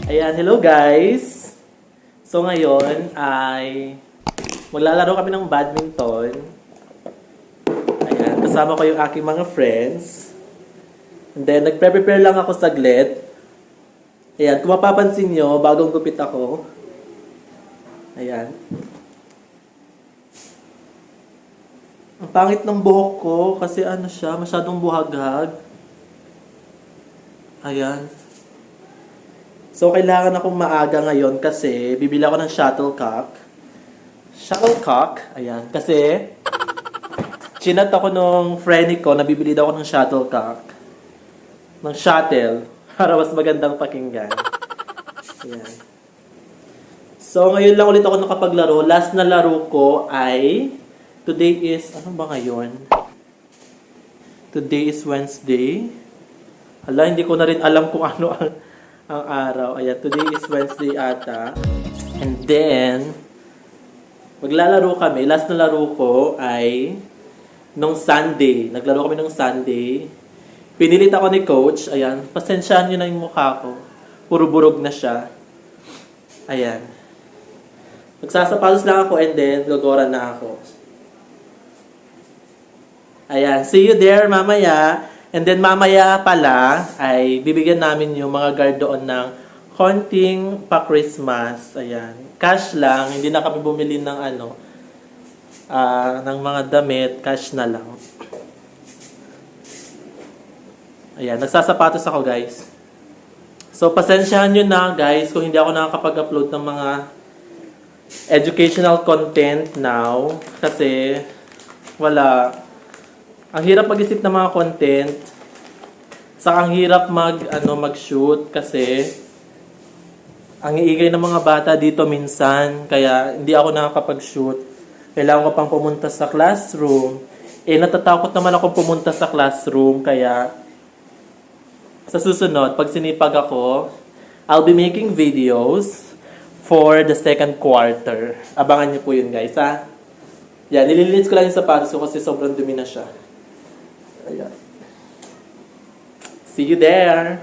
Ayan, hello guys! So ngayon ay maglalaro kami ng badminton. Ayan, kasama ko yung aking mga friends. And then, nagpre-prepare lang ako saglit. Ayan, kung mapapansin nyo, bagong gupit ako. Ayan. Ang pangit ng buhok ko kasi ano siya, masyadong buhaghag. Ayan. So, kailangan akong maaga ngayon kasi bibili ako ng shuttlecock. Shuttlecock, ayan. Kasi, chinat ako nung friend ko na bibili daw ako ng shuttlecock. Ng shuttle. Para mas magandang pakinggan. Ayan. So, ngayon lang ulit ako nakapaglaro. Last na laro ko ay... Today is... Ano ba ngayon? Today is Wednesday. Hala, hindi ko na rin alam kung ano ang araw. Ayan, today is Wednesday ata. And then, maglalaro kami. Last na laro ko ay nung Sunday. Naglaro kami nung Sunday. Pinilit ako ni Coach. Ayan, pasensyahan nyo na yung mukha ko. Puro burog na siya. Ayan. Magsasapatos lang ako and then gagora na ako. Ayan, see you there mamaya. And then mamaya pala ay bibigyan namin yung mga guard doon ng konting pa-Christmas. Ayan. Cash lang. Hindi na kami bumili ng ng mga damit. Cash na lang. Ayan. Nagsasapatos ako guys. So pasensyahan nyo na guys kung hindi ako nakakapag-upload ng mga educational content now. Kasi wala... Ang hirap mag-isip ng mga content. Saka ang hirap mag-shoot kasi ang iigay ng mga bata dito minsan. Kaya hindi ako nakakapag-shoot. Kailangan ko pang pumunta sa classroom. Natatakot naman ako pumunta sa classroom. Kaya sa susunod, pag sinipag ako, I'll be making videos for the second quarter. Abangan niyo po yun guys ha. Yan, nililinis ko lang yung sapatos ko kasi sobrang dumi na siya. Ayan. See you there!